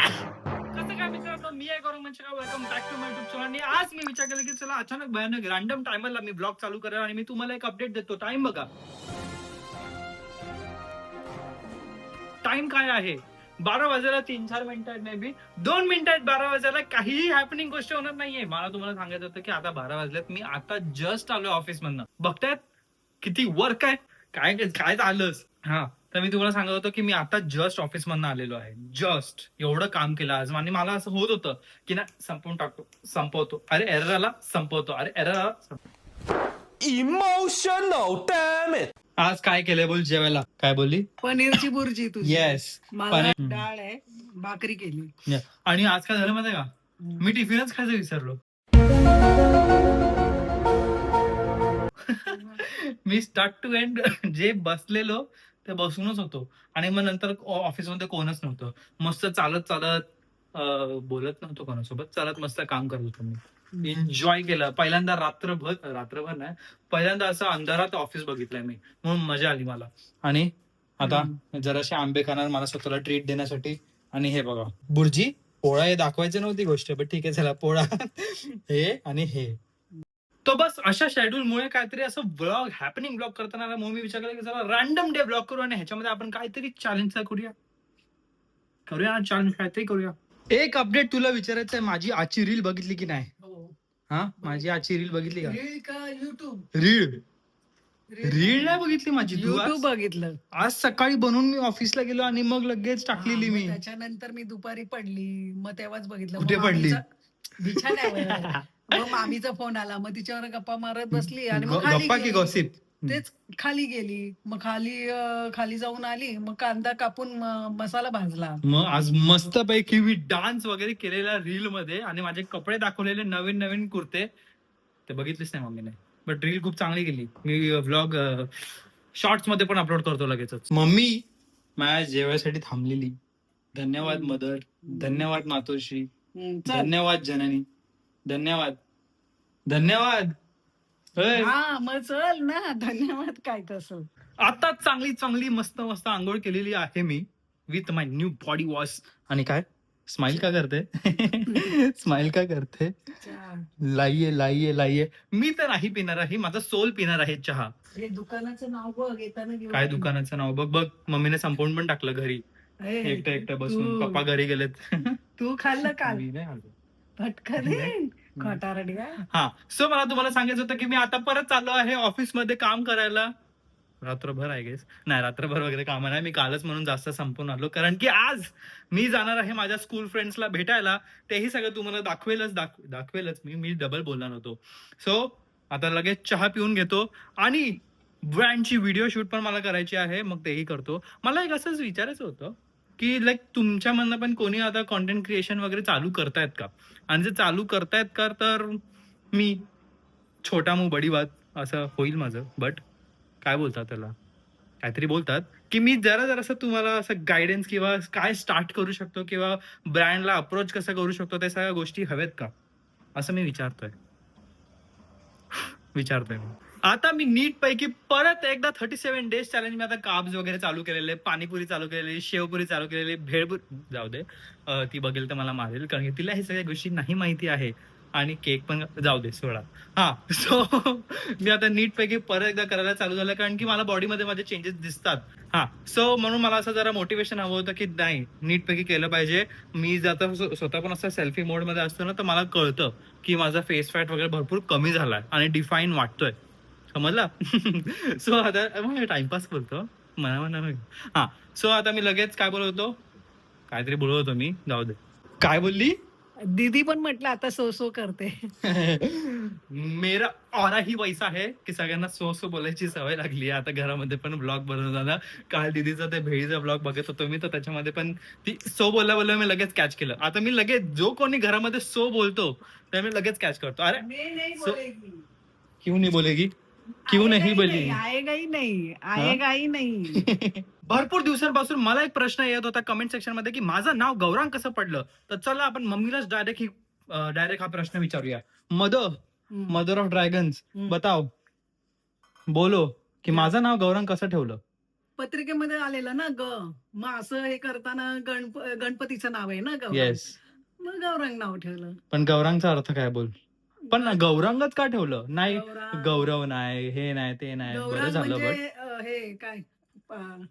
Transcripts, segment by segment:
कसं काय मित्रांनो, मी आहे Gaurav Manchkar. Welcome back to my YouTube channel. आणि आज मी विचार केला की चला अचानक भयानक रॅन्डम टायमरला मी ब्लॉग चालू करेल आणि मी तुम्हाला एक अपडेट देतो. टाइम बघा, टाइम काय आहे? 12 वाजायला 3-4 मिनिटं आहेत, मे बी 2 मिनिटं आहेत 12 वाजायला. काहीही हॅपनिंग गोष्ट होणार नाहीये. मला तुम्हाला सांगायचं होतं की आता 12 वाजलेत, मी आता जस्ट आलोय ऑफिस मधनं. बघतायत किती वर्क आहे, काय काय झालंच. हा, तर मी तुम्हाला सांगत होतो की मी आता जस्ट ऑफिस मधनं आलेलो आहे. जस्ट एवढं काम केलं आज आणि मला असं होत होतं की ना संपवून टाकतो, संपवतो, अरे एरर आला संपवतो, अरे एरर आला. Emotional, damn it. आज काय केलंय बोल जेवायला? काय बोलली? पनीरची बुर्जी तुझी. येस. मला डाळ आहे, भाकरी केली. आणि आज काय झालं माहिती का, मी टिफिनच खायचं विसरलो. मी स्टार्ट टू एंड जे बसलेलो ते बसूनच होतो आणि मग नंतर ऑफिसमध्ये कोणच नव्हतं. मस्त चालत चालत बोलत नव्हतो कोणासोबत, चालत मस्त काम करत होतो मी. एन्जॉय केलं. पहिल्यांदा रात्रभर नाही, पहिल्यांदा असं अंधारात ऑफिस बघितलंय मी, म्हणून मजा आली मला. आणि आता जराशे आंबे खाणार मला स्वतःला ट्रीट देण्यासाठी. आणि हे बघा बुर्जी, पोळा हे दाखवायची नव्हती गोष्ट, पण ठीक आहे चला, पोळा हे आणि हे. तो बस अशा शेड्यूलमुळे काहीतरी असं ब्लॉग हॅपनिंग ब्लॉग करताना मग मी विचार केला की चला रॅन्डम डे ब्लॉग करू आणि ह्याच्यामध्ये आपण काहीतरी चॅलेंज करूया चॅलेंज काहीतरी करूया. एक अपडेट तुला विचारायचं आहे, माझी आजची रील बघितली की नाही? हा, माझी आजची रील बघितली का? रील का युट्यूब? रील नाही बघितली माझी. तू युट्यूब बघितलं. आज सकाळी बनवून मी ऑफिसला गेलो आणि मग लगेच टाकलेली मी. त्याच्यानंतर मी दुपारी पडली, मग तेव्हाच बघितलं. कुठे पडली? बिछाण्यावर. मग मामीचा फोन आला, मग तिच्यावर गप्पा मारत बसली आणि मग खाली गप्पा की गेली. गॉसिप? तेच, खाली गेली. मग खाली जाऊन आली, मग कांदा कापून मसाला भाजला. मग आज मस्त पैकी मी डान्स वगैरे केलेला रील मध्ये आणि माझे कपडे दाखवलेले नवीन नवीन कुर्ते, ते बघितलेच नाही मम्मीने. बट रील खूप चांगली केली. मी व्लॉग शॉर्ट्स मध्ये पण अपलोड करतो लगेचच. मम्मी माझ्या जेवायसाठी थांबलेली. धन्यवाद मदर, धन्यवाद मातोश्री, चल. धन्यवाद जननी, धन्यवाद धन्यवाद. होय. हा, मग चल ना, धन्यवाद. काय तसं आता चांगली चांगली मस्त मस्त आंघोळ केलेली आहे me with my new body wash. आणि काय स्माइल का करते? स्माइल का करते? लाईये लाईये लाईये. मी तर नाही पिणार आहे, माझा सोल पिणार आहे चहा. हे दुकानाचं नाव बघ, येताना घेऊन काय ये. दुकानाचं नाव? बघ बघ, मम्मीने संपवून पण टाकलं घरी, ए, एकटं एकटं बसून. तू- पप्पा घरी गेलेत. तू खाल्लं काल? मी नाही आलो. पटकन खोटारडी. हा, सो मला तुम्हाला सांगायचं होतं की मी आता परत चाललो आहे ऑफिस मध्ये काम करायला. रात्रभर आय गेस नाही, रात्रभर वगैरे काम नाही, मी कालच म्हणून जास्त संपून आलो, कारण की आज मी जाणार आहे माझ्या स्कूल फ्रेंड्सला भेटायला. तेही सगळं तुम्हाला दाखवेलच मी डबल बोलणार होतो. सो आता लगेच चहा पिऊन घेतो आणि ब्रँडची व्हिडिओ शूट पण मला करायची आहे, मग तेही करतो. मला एक असंच विचारायचं होतं की लाईक तुमच्यामधनं पण कोणी आता कॉन्टेंट क्रिएशन वगैरे चालू करतायत का? आणि जर चालू करतायत का, तर मी छोटा मुंह बडी बात असं होईल माझं. बट काय बोलतात त्याला, काहीतरी बोलतात की मी जरासं तुम्हाला असं गायडन्स किंवा काय स्टार्ट करू शकतो किंवा ब्रँडला अप्रोच कसं करू शकतो, त्या सगळ्या गोष्टी हव्यात का, असं मी विचारतोय मी. आता मी नीट पैकी परत एकदा 37 डेज चॅलेंज मी आता कार्ब्स वगैरे चालू केलेले, पाणीपुरी चालू केलेली, शेवपुरी चालू केलेली, भेळपुरी जाऊ दे, ती बघेल तर मला मारेल, कारण की तिला हे सगळ्या गोष्टी नाही माहिती आहे. आणि केक पण जाऊ दे सोडा. हा, सो मी आता नीट पैकी परत एकदा करायला चालू झालं, कारण की मला बॉडीमध्ये माझे चेंजेस दिसतात. हा, सो म्हणून मला असं जरा मोटिवेशन हवं होतं की नाही, नीट पैकी केलं पाहिजे. मी जाता स्वतः पण असं सेल्फी मोड मध्ये असतो ना, तर मला कळतं की माझा फेस फॅट वगैरे भरपूर कमी झालाय आणि डिफाईन वाटतोय, समजला? सो आता टाइमपास बोलतो म्हणा. हा, सो आता मी लगेच काय बोलत होतो, काहीतरी बोलत होतो मी, जाऊ दे. काय बोलली? दीदी पण म्हटलं आता सो करते. मेरा ऑरा ही वैसा है की सगळ्यांना सो बोलायची सवय लागली आहे आता घरामध्ये पण ब्लॉग बनवताना. काल दीदीचा ते भेळीचा ब्लॉग बघत होतो मी, तर त्याच्यामध्ये पण ती सो बोलल्या मी लगेच कॅच केलं. आता मी लगेच जो कोणी घरामध्ये सो बोलतो त्या मी लगेच कॅच करतो. अरे मैं नहीं सो- बोलेगी. क्यों नहीं बोलेगी? क्यों नाही बोलेगी? आएगा ही नहीं. भरपूर दिवसांपासून मला एक प्रश्न येत होता कमेंट सेक्शन मध्ये की माझं नाव गौरांग कसं पडलं. तर चला आपण मम्मीलाच डायरेक्ट हा प्रश्न विचारूया. मदर ऑफ ड्रॅगन्स, बताओ, बोलो की माझं नाव गौरांग कसं ठेवलं? पत्रिकेमध्ये आलेलं ना मग असं हे करताना गणपतीचं नाव आहे ना गौरांग. येस, मग गौरांग नाव ठेवलं. पण गौरांगचा अर्थ काय बोल? पण ना गौरांगच का ठेवलं? नाही गौरांग गौरव नाही, हे नाही, ते नाही. बरं गौरांग झालं म्हणजे बट हे काय अं,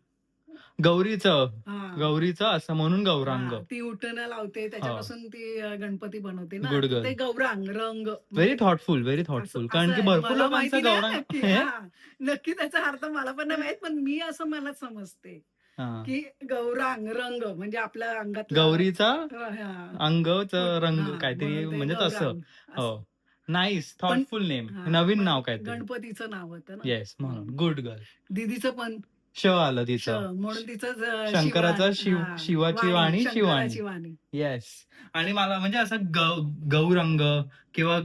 गौरीचं हा. गौरीचं असं म्हणून गौरांग. हा, ती उठणं लावते त्याच्यापासून ती गणपती बनवते ना. Good तर girl. ते गौरांग रंग व्हेरी थॉटफुल, व्हेरी असं थॉटफुल. असं कारण की आहे. भरपूर मला लोकांचं माहिती नाही गौरांग नक्की. हा, नक्की त्याचा अर्थ मला पण नाही माहित, पण मी असं मला समजते हा. की गौरांग रंग म्हणजे आपल्या अंगातला गौरीचा हा, अंगचं रंग हा, काहीतरी म्हणून ते म्हणजे तसं. गौरांग हो, असं. नाईस, पण थॉटफुल नेम. हा, नवीन पण नाव काहीतरी. गणपतीचं नाव होतं ना. येस, म्हणून गुड गर्ल. दीदीचं पण श आलं श तिचं. म्हणून तिचं शंकराचं शिवाची वाणी शिवाणी. शंकराची वाणी. येस. आणि मला म्हणजे असं गौरंग किंवा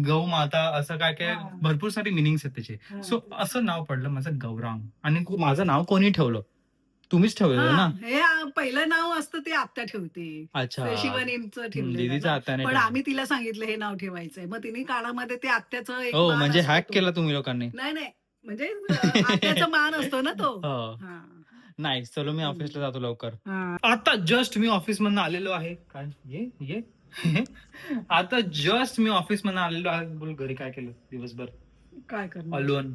गौ माता असं काय काय हा. भरपूर सारी मिनिंग्स आहेत त्याचे. हा. सो असं नाव पडलं माझं गौरांग. आणि माझं नाव कोणी ठेवलं? तुम्हीच ठेवलेलं ना? हे पहिलं नाव असतं ते आत्या ठेवते. अच्छा. ते शिवानींचं ठेवलेलं दीदीचं ना. आत्याने पण ठेवलं. आम्ही तिला सांगितलं हे नाव ठेवायचंय, मग तिने कानामध्ये ते आत्याचं एक हो, मान म्हणजे असतो हॅक तो. केला तुम्ही लोकांनी. नाही म्हणजे आत्याचा मान असतो ना तो. हो. हा. नाही, चलो मी ऑफिसला जातो लवकर. हा. आता जस्ट मी ऑफिस मधून आलेलो आहे. काय ये आता जस्ट मी ऑफिस मधून आलेलो आहे. बोल घरी काय केलं दिवसभर? काय करणार? अलोन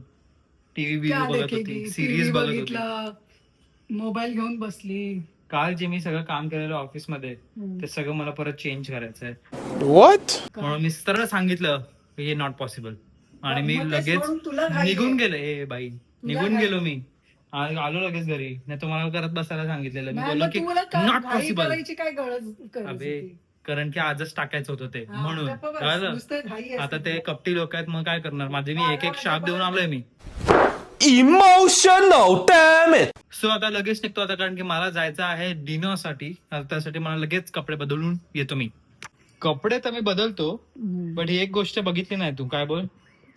टीव्ही क्या बघत देखेगी? होती, TV सिरीज बघत होती. बघितलं, मोबाईल घेऊन बसली. काल जे मी सगळं काम केलेलं ऑफिस मध्ये हम्म. ते सगळं मला परत चेंज करायचं आहे. What? म्हणून मी सरळ सांगितलं हे नॉट पॉसिबल. आणि मी मग तेच लगेच म्हणून तुला घाई निघून आहे. गेलो. ए बाई, निघून घाई. गेलो मी. आलो लगेच घरी. नाही तुम्हाला करत बसायला सांगितलेलं. मी नाही, बोललो मग की तुला काय नॉट घाई पॉसिबल. करायची काय गरज अबे होती? कारण की आजच टाकायचं होतं ते हा, म्हणून. गप्प बस. कळलं? नुसतं घाई असते. आता ते कपटी लोक आहेत, मग काय करणार? माझे मी एक शाप देऊन आलोय मी. Emotional, damn it! सो आता लगेच निघतो आता, कारण की मला जायचं आहे डिनरसाठी. त्यासाठी मला लगेच कपडे बदलून येतो मी. कपडे तर मी बदलतो, हम्म. पण ही एक गोष्ट बघितली नाही तू. काय बोल?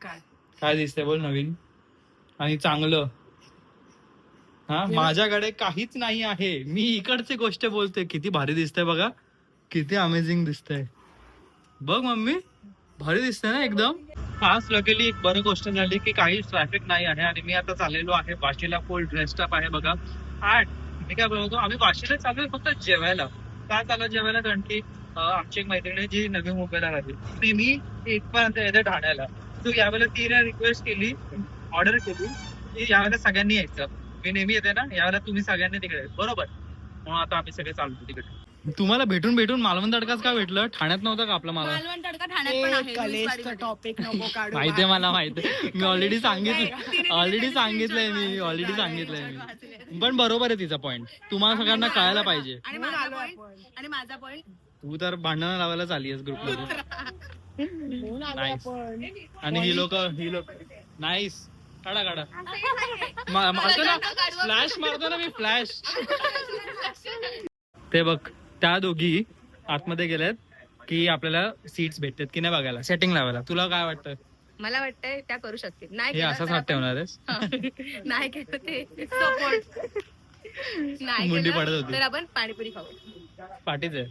काय? काय दिसतंय बोल नवीन आणि चांगलं? हा, हे- माझ्याकडे काहीच नाही आहे. मी इकडची गोष्ट बोलतोय. किती भारी दिसतंय बघा, किती अमेझिंग दिसतंय. बघ मम्मी, भारी दिसतंय ना एकदम. आज लकीली एक बरं गोष्ट झाली की काही ट्रॅफिक नाही आहे आणि मी आता चाललेलो आहे वाशीला. फुल ड्रेस्ड अप आहे बघा. आणि मी काय बोलतो, आम्ही वाशीला चाललोय फक्त जेवायला. काय चाललं जेवायला? कारण की आमची एक मैत्रिणी जी नवी मुंबईला राहते ती मी इथपर्यंत येते ठाण्याला. तू यावेळेला तिने रिक्वेस्ट केली, ऑर्डर केली की यावेळेला सगळ्यांनी यायचं. मी नेहमी येते ना, यावेळेला तुम्ही सगळ्यांनी तिकडे, बरोबर? म्हणून आता आम्ही सगळे चालतो तिकडे. तुम्हाला भेटून मालवण तडकाच का भेटलं? ठाण्यात नव्हतं का आपलं? मला मालवण तडका ठाण्यात पण आहे. कलेशचं टॉपिक नको काढू. माहितीये, मला माहितीये. मी ऑलरेडी सांगितलंय मी. पण बरोबर आहे तिचा पॉइंट. तुम्हाला सगळ्यांना कळायला पाहिजे. आणि म्हणून माझा आलो पॉइंट आपण. आणि माझा पॉइंट तू तर भांडणं लावायला चालली आहेस ग्रुप मध्ये. म्हणून आलो Nice. आपण. आणि ही लोक नाईस. काढा मारतो ना फ्लॅश, मारतो ना मी फ्लॅश. ते बघ, त्या दोघी आतमध्ये गेल्यात की आपल्याला सीट्स भेटतात की नाही बघायला, सेटिंग लावायला. तुला काय वाटतं? मला वाटतंय त्या करू शकतील. नाही हे केलं असाच तर हात आपण- ठेवणार आहेस? नाही केलं ते सपोर्ट. नाही मुंडी केलं पडत होती. तर आपण पाणीपुरी खाऊ. पार्टीच आहे.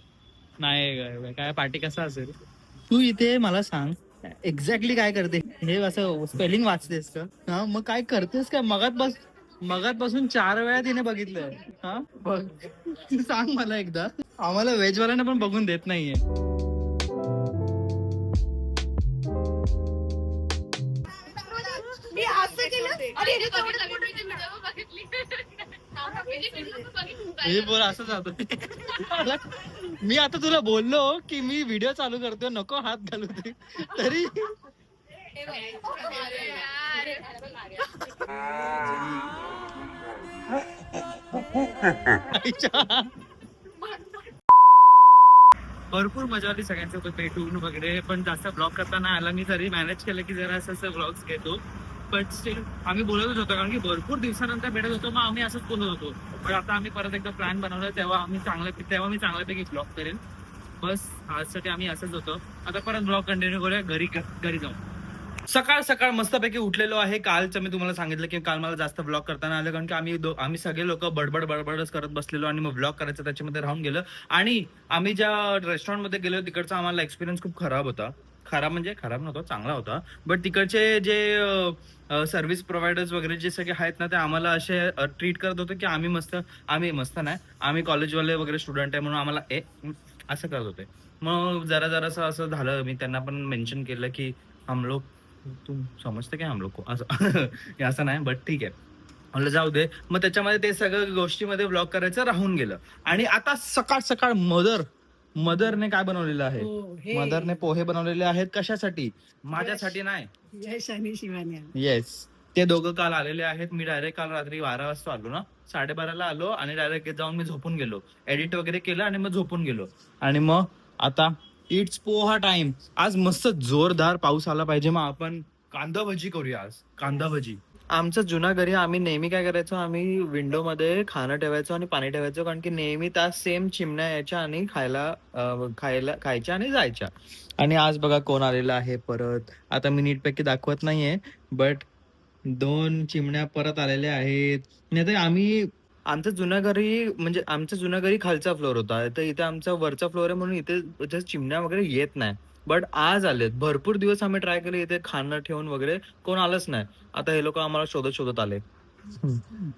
नाही काय पार्टी कसं असेल? तू इथे मला सांग एक्झॅक्टली काय करते? हे असं स्पेलिंग वाचतेस का? हा, मग काय करतेस काय? मगातपासून 4 वेळा तिने बघितलंय. हा बघ, तू सांग मला एकदा. आम्हाला व्हेज वाल्यांना पण बघून देत नाहीये. मी असं केलं. अरे, हे तेवढं हे बोल असं जातो. मी आता तुला बोललो की मी व्हिडिओ चालू करतोय, नको हात घालू दे, तरी भरपूर मजा आली सगळ्यांसोबत भेटून वगैरे. पण जास्त ब्लॉग करता नाही आला. मी तरी मॅनेज केलं की जरा असं ब्लॉग्स घेतो. पण स्टील आम्ही बोलतच होतो, कारण की भरपूर दिवसानंतर भेटत होतो. मग आम्ही असंच बोलत होतो. पण आता आम्ही परत एकदा प्लॅन बनवला, तेव्हा मी चांगल्यापैकी ब्लॉग करेन. बस आजसाठी आम्ही असंच होतो. आता परत ब्लॉग कंटिन्यू करूया घरी जाऊ. सकाळ मस्तपैकी उठलेलो आहे. कालचं मी तुम्हाला सांगितलं की काल मला जास्त ब्लॉग करताना आलं, कारण की आम्ही सगळे लोक बडबडच करत बसलेलो आणि मग ब्लॉग करायचं त्याच्यामध्ये राहून गेलं. आणि आम्ही ज्या रेस्टॉरंटमध्ये गेलो तिकडचा आम्हाला एक्सपिरियन्स खूप खराब होता. खराब म्हणजे खराब नव्हता, चांगला होता. बट तिकडचे जे सर्व्हिस प्रोव्हायडर्स वगैरे जे सगळे आहेत ना, ते आम्हाला असे ट्रीट करत होते की आम्ही मस्त नाही, आम्ही कॉलेजवाले वगैरे स्टुडंट आहे म्हणून आम्हाला असं करत होते. मग जरासं असं झालं. मी त्यांना पण मेन्शन केलं की हम लोग, तू समजते काय हम लोग को असं हे असं नाही, बट ठीक आहे म्हणलं जाऊ दे. मग त्याच्यामध्ये ते सगळं गोष्टीमध्ये ब्लॉग करायचं राहून गेलं. आणि आता सकाळ सकाळ मदरने काय बनवलेलं आहे? हो, हे मदरने पोहे बनवलेले आहेत. कशासाठी? माझ्यासाठी नाही. यश आणि शिवानी. येस, ते दोघं काल आलेले आहेत. मी डायरेक्ट काल रात्री 12 वाजता आलो ना, 12:30ला आलो आणि डायरेक्ट जाऊन मी झोपून गेलो. एडिट वगैरे केलं आणि मग झोपून गेलो. आणि मग आता इट्स पोहा टाइम. आज मस्त जोरदार पाऊस आला पाहिजे, मग आपण कांदा भजी करूया आज. कांदा भजी. आमचं जुना घरी आम्ही नेहमी काय करायचो, आम्ही विंडो मध्ये खाणं ठेवायचो आणि पाणी ठेवायचो, कारण की नेहमी त्या सेम चिमण्या यायच्या आणि खायच्या आणि जायच्या. आणि आज बघा कोण आलेलं आहे परत. आता मी नीटपैकी दाखवत नाहीये, बट 2 चिमण्या परत आलेल्या आहेत. नाही तर आमचं जुन्या घरी खालचा फ्लोअर होता, तर इथे आमचा वरचा फ्लोअर आहे म्हणून इथे चिमण्या वगैरे येत नाही. बट आज आलेत. भरपूर दिवस आम्ही ट्राय केले इथे खाणं ठेवून वगैरे, कोण आलंच नाही. आता हे लोक आम्हाला शोधत आले.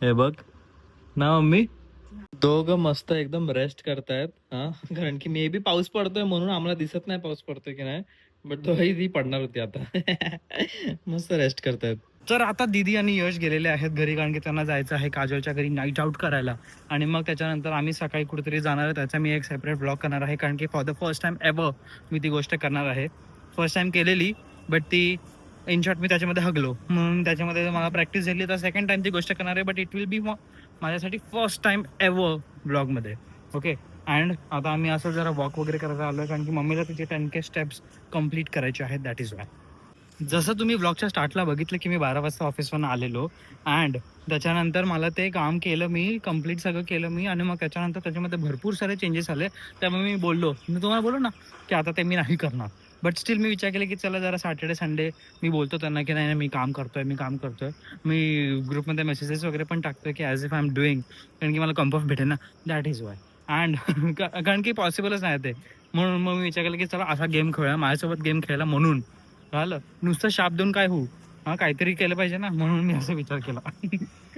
हे बघ ना मम्मी, दोघं मस्त एकदम रेस्ट करतायत. हा, कारण की मे बी पाऊस पडतोय म्हणून आम्हाला दिसत नाही पाऊस पडतोय की नाही, बट ती पडणार होती आता. मस्त रेस्ट करतायत. तर आता दीदी आणि यश गेलेले आहेत घरी, कारण की त्यांना जायचं आहे काजलच्या घरी नाईट आउट करायला. आणि मग त्याच्यानंतर आम्ही सकाळी कुठेतरी जाणार आहे, त्याचा मी एक सेपरेट ब्लॉग करणार आहे, कारण की for the first time ever मी ती गोष्ट करणार आहे. फर्स्ट टाइम केलेली, बट ती इन शॉर्ट मी त्याच्यामध्ये हगलो म्हणून त्याच्यामध्ये मला प्रॅक्टिस झाली. तर सेकंड टाइम ती गोष्ट करणार आहे, बट इट विल बी माझ्यासाठी फर्स्ट टाइम एव्हर ब्लॉगमध्ये. ओके. अँड आता आम्ही असं जरा वॉक वगैरे करायला आलो, कारण की मम्मीला तिचे 10K स्टेप्स कम्प्लीट करायचे आहेत. That is why. जसं तुम्ही ब्लॉगच्या स्टार्टला बघितलं की मी 12 वाजता ऑफिसवरून आलेलो, अँड त्याच्यानंतर मला ते काम केलं मी, कम्प्लीट सगळं केलं मी. आणि मग त्याच्यानंतर त्याच्यामध्ये भरपूर सारे चेंजेस आले. त्यामुळे मी तुम्हाला बोललो ना की आता ते मी नाही करणार. बट स्टील मी विचार केला की चला जरा सॅटर्डे संडे मी बोलतो त्यांना की नाही मी काम करतोय. मी ग्रुपमध्ये मेसेजेस वगैरे पण टाकतोय की as if I am doing, कारण की मला कम्फर्ट भेटेल ना. That is why. अँड कारण की पॉसिबलच नाही ते, म्हणून मग मी विचार केला की चला असा गेम खेळूया, माझ्यासोबत गेम खेळायला. म्हणून झालं नुसतं शाप देऊन काय होऊ, हा काहीतरी केलं पाहिजे ना, म्हणून मी असा विचार केला.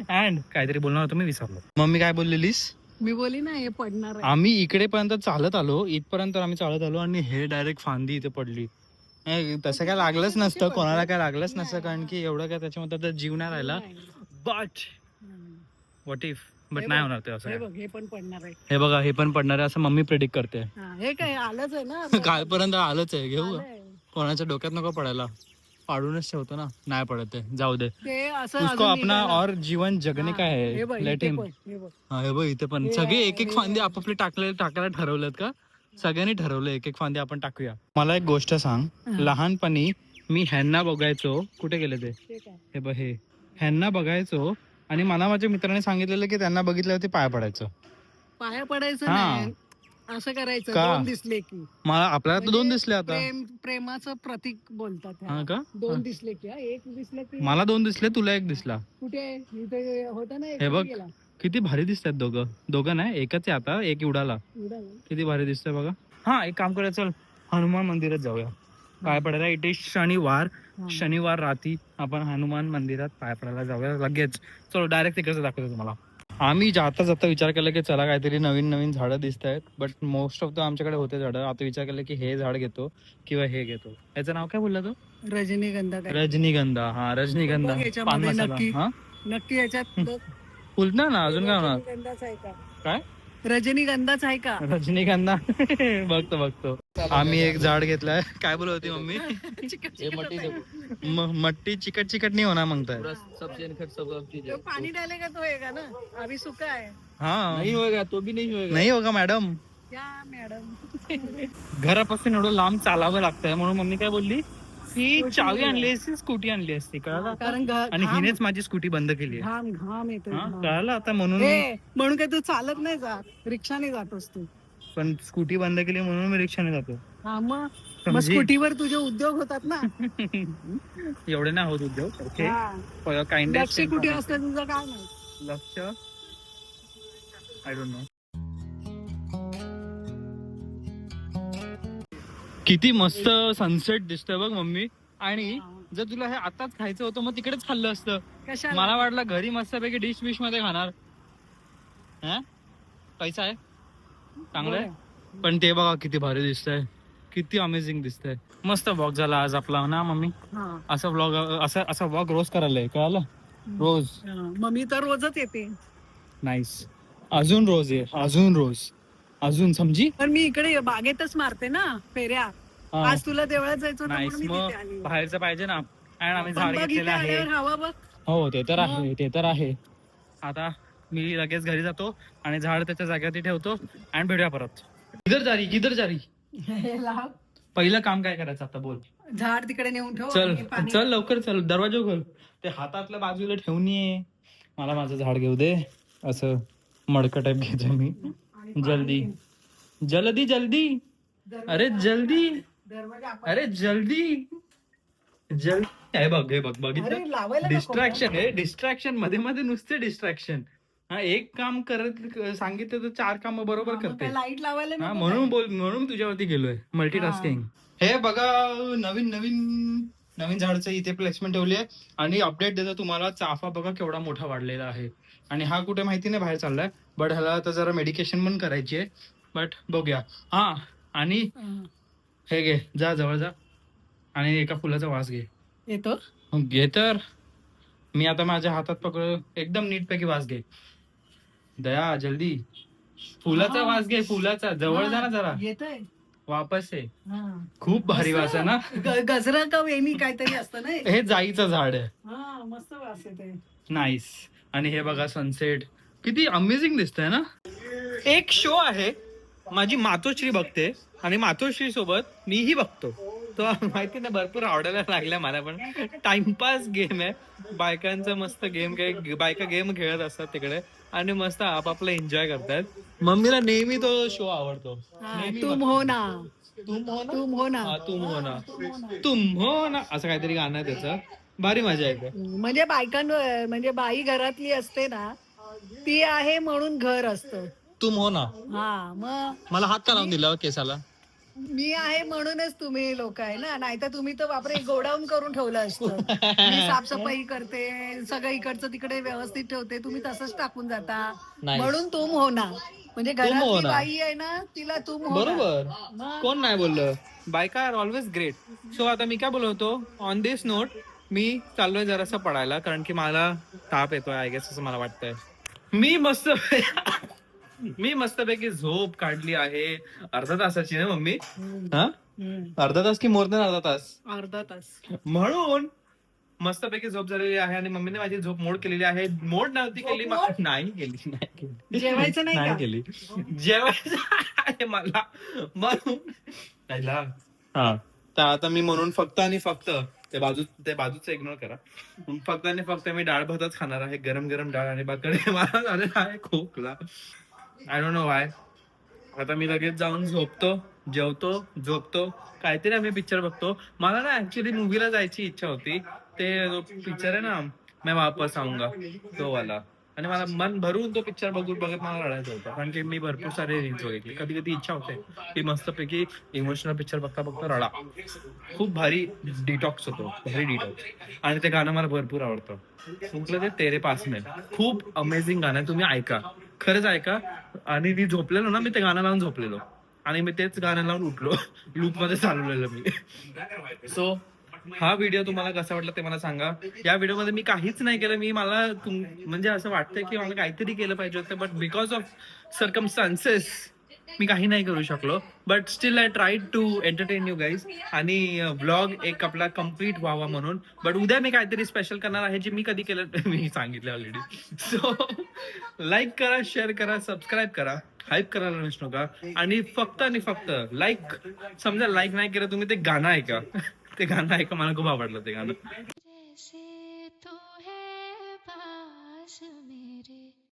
अँड काहीतरी बोलणार होतो मी विसरलो. मम्मी काय बोललेलीस? मी बोली ना हे पडणार आहे. आम्ही इकडेपर्यंत चालत आलो, इथपर्यंत आम्ही चालत आलो आणि हे डायरेक्ट फांदी इथे पडली. तसं काय लागलंच नसतं, कोणाला काय लागलंच नसतं, कारण की एवढं काय त्याच्यामध्ये तर जीव नाही राहिला. बट व्हॉट इफ, बट नाही होणार ते असं. हे बघ, हे पण पडणार आहे. हे बघा, हे पण पडणार आहे असं मम्मी प्रेडिक्ट करते. हा, हे काय आलंच आहे ना. कालपर्यंत आलंच आहे. घेऊ आलंय. कोणाच्या डोक्यात नको पडायला, पाडूनच ठेवतो ना. नाही पडत आहे, जाऊ दे. ते असं उसको अजून अपना निघालं. और जीवन जगने हा, का हे बघ, है. लेट इथे हिम. पण, हे बघ. हा हे बघ, इथे पण हे सगळे आहे, एक एक हे फांदी आहे. आपापले टाकायला ठरवलेत का? सगळ्यांनी ठरवलं एक एक फांदी आपण टाकूया. मला एक गोष्ट सांग, लहानपणी मी ह्यांना बघायचो. कुठे गेले ते? ते काय? हे बघ, हे ह्यांना बघायचो आणि मला माझ्या मित्राने सांगितलेलं की त्यांना बघितल्यावरती पाया पडायचं. पाया पडायचं हा. नाही, असं करायचं. का? 2 दिसले की मला आपल्याला तर 2 म्हणजे दिसले आता. प्रेमाचं प्रतीक बोलतात ह्याला. हा का? 2 दिसले की, एक दिसले की. मला 2 दिसले, तुला 1 दिसला. कुठे इथे होता ना, एक हे बघ. गेला. किती भारी दिसतात दोघं नाही, एकच आहे आता, एक उडाला. उडाला. किती भारी दिसतंय बघा. हा, एक काम करायचं, चल हनुमान मंदिरात जाऊया. पाय पडायला. इथे शनिवार रात्री आपण हनुमान मंदिरात पाय पडायला जाऊया लगेच. चलो डायरेक्ट तिकडचं दाखवतो तुम्हाला. आम्ही जाता विचार केला की चला काहीतरी नवीन झाडं दिसत आहेत, बट मोस्ट ऑफ द आमच्याकडे होते झाडं. आता विचार केला की हे झाड घेतो किंवा हे घेतो. याचं नाव काय बोलला तो? रजनीगंधा काय? रजनीगंधा. हा, रजनीगंधा. बघ याच्यामध्ये पान मसाला. नक्की. हा, नक्की याच्यात बघ. फुलणार ना, अजून काय होणार? रजनीगंधाच आहे का? काय? रजनीगंधाच आहे का? रजनीगंधा. बघतो. आम्ही एक झाड घेतलाय. काय बोलत होती मम्मी? मट्टी चिकट नाही होणार म्हणताय. तो पाणी डाले का? तो आहे का ना, अभी सुका आहे. हाँ नहीं होगा, तो भी नहीं होगा मॅडम. क्या मॅडम? घरापासून एवढं लांब चालावं लागतंय, म्हणून मम्मी काय बोलली की चावी आणली असती, स्कूटी आणली असती. कळलं? कारण आणि हिनेच माझी स्कूटी बंद केली आहे. घाम येतो. कळलं आता, म्हणून म्हणून काय तू चालत नाही जात, रिक्षाने जातोस तू. पण स्कूटी बंद केली म्हणून मी रिक्षाने जातो. हा, मग समजी? स्कूटीवर तुझे उद्योग होतात ना. एवढे नाही होत उद्योग. ओके, हा. काइंड लक्ष कुठे असतं तुझं काय नाही. लक्ष आय डोंट नो. किती मस्त सनसेट दिसतोय बघ मम्मी. आणि जर तुला हे आताच खायचं होतं मग तिकडेच खाल्लं असतं. कशाला? मला वाटलं घरी मस्तपैकी डिश विश मध्ये खाणार. हा पैसा आहे चांगलं आहे. पण ते बघा किती भारी दिसतंय, किती अमेझिंग दिसतंय. मस्त व्लॉग झाला आज आपला ना मम्मी. हा. असा व्लॉग असा व्लॉग रोज करायला आहे कळालं. रोज मम्मी तर रोजच येते. नाईस. अजून रोज आहे, अजून रोज, अजून समजी. पण मी इकडे बागेतच मारते ना फेऱ्या. हा. आज तुला देवळात जायचं होतं नाईस. म्हणून मी तिथे मग आली. बाहेरचं पाहिजे ना. आणि आम्ही पण झाड बघ इथे घेतलेलं आहे. आल्यावर हवा बघ. हो ते तर आहे, ते तर आहे. आता मी लगेच घरी जातो आणि झाड त्याच्या जागेवरती ठेवतो आणि भेटूया परत. किधर जा रही हे लाव. पहिलं काम काय करायचं आता बोल. झाड तिकडे नेऊन ठेव. चल आणि पाणी- चल लवकर चल, दरवाजा खोल. ते हातातल्या बाजूला ठेवून ये. मला माझं झाड घेऊ दे. असं मडकं टाईप घ्यायचं मी. आणि पाणी- जल्दी जल्दी जल्दी. अरे जल्दी, दरवाजा आपण- अरे जल्दी जल्दी. हे बघ बघितलं. अरे लावायला नको. डिस्ट्रॅक्शन आहे, डिस्ट्रॅक्शन मध्ये मध्ये नुसते डिस्ट्रॅक्शन. हा एक काम करत सांगितलं तर 4 काम बरोबर मग करते. काय लाईट लावायला हा नको म्हणून म्हणून तुझ्यावरती गेलोय. मल्टीटास्किंग. हे बघा नवीन झाडचं इथे प्लेसमेंट ठेवली आहे. आणि अपडेट देतो तुम्हाला, चाफा बघा केवढा मोठा वाढलेला आहे. आणि हा कुठे माहिती नाही बाहेर चाललाय. बट ह्याला आता जरा मेडिकेशन पण करायची आहे. बट बघूया. हा आणि हा. हे घे, जा जवळ जा आणि एका फुलाचा वास घे. येतो. घे तर. मी आता माझ्या हातात पकड, एकदम नीटपैकी वास घे. दया जल्दी. फुलाचा हा. वास घे, फुलाचा. जवळ जा ना जरा. येतोय. वापस आहे. हा. खूप भारी वास आहे ना. गजरा का वेणी काहीतरी असतं ना. हे जाईचं झाड आहे. हा मस्त वास येते. नाईस. आणि हे बघा सनसेट किती अमेझिंग दिसतंय ना. एक शो आहे, माझी मातोश्री बघते आणि मातोश्री सोबत मीही बघतो. तो माहिती ना भरपूर आवडायला लागला मला पण. टाइमपास गेम आहे बायकांचा. मस्त गेम बायका गेम खेळत असतात तिकडे आणि मस्त आपापला एन्जॉय करतात. मम्मीला नेहमी तो शो आवडतो. नेहमी तुम हो ना. तुम हो ना. तुम हो ना. हा, तुम हो ना, तुम हो ना असं काहीतरी गाणं आहे त्याचं. भारी मजा येते. म्हणजे बायकांवर म्हणजे बाई घरातली असते ना, ती आहे म्हणून घर असतं. तुम हो ना. हा मग मला हात का लावून दिला केसाला. मी आहे म्हणूनच तुम्ही लोक आहे ना, नाहीतर तुम्ही तर बापरे गोडाऊन करून ठेवलं असतं. मी साफसफाई करते, सगळं इकडचं तिकडे व्यवस्थित ठेवते, तुम्ही तसंच टाकून जाता. Nice. म्हणून तुम हो ना. म्हणजे हो घरातली ना. बाई आहे ना, तिला तुम हो ना. बरोबर. मग कोण नाही बोललं. बायका आर ऑलवेज ग्रेट. सो आता मी काय बोलवतो, ऑन दिस नोट मी चाललोय जरासं पडायला, कारण की मला ताप येतोय आय गेस, असं मला वाटतंय. मी मस्तपैकी झोप काढली आहे अर्धा तासाची ना मम्मी. हा अर्धा तास की मोर दॅन अर्धा तास. अर्धा तास. म्हणून मस्तपैकी झोप झालेली आहे आणि मम्मीने माझी झोप मोड केलेली आहे. मोड नव्हती केली, नाही केली. जेवायचं नाही का? केली. जेवायचं आहे मला म्हणून. हा तर आता मी म्हणून फक्त आणि फक्त ते बाजूचं इग्नोर करा. फक्त आणि फक्त मी डाळ भातच खाणार आहे. गरम गरम डाळ आणि भाकरी. मला झालेला आहे खोकला. I don't know Y. आता मी लगेच जाऊन झोपतो, जेवतो, झोपतो, काहीतरी आम्ही पिक्चर बघतो. मला ना ऍक्च्युली मूवीला जायची इच्छा होती. ते पिक्चर आहे ना मैं वापस आऊंगा, तो वाला. आणि मला मन भरून तो पिक्चर बघत मला रडायचं होतं, कारण की मी भरपूर सारे रील्स बघितले. कधी कधी इच्छा होते की मस्तपैकी इमोशनल पिक्चर बघता रडा. खूप भारी डिटॉक्स होतो, भारी डिटॉक्स. आणि ते गाणं मला भरपूर आवडतं. कुठलं ते तेरे पास में. खूप अमेझिंग गाणं आहे, तुम्ही ऐका, खरंच ऐका. आणि मी झोपलेलो ना, मी ते गाणं लावून झोपलेलो आणि मी तेच गाणं लावून उठलो. लूप मध्ये चालवलेलं मी. सो हा व्हिडिओ तुम्हाला कसा वाटला ते मला सांगा. या व्हिडिओमध्ये मी काहीच नाही केलं. म्हणजे असं वाटतंय की मला काहीतरी केलं पाहिजे होतं, बट बिकॉज ऑफ सर्कमस्टान्सेस मी काही नाही करू शकलो. But still I tried to entertain you guys. आणि व्लॉग एक आपला कम्प्लीट व्हावा म्हणून. बट उद्या मी काहीतरी स्पेशल करणार आहे, जे मी कधी केलं मी सांगितलं ऑलरेडी. सो लाईक करा, शेअर करा, सबस्क्राईब करा, हाईप करायला विसरू नका. आणि फक्त लाईक, समजा लाईक नाही केलं तुम्ही, ते गाणं ऐका. ते गाणं ऐका, मला खूप आवडलं ते गाणं.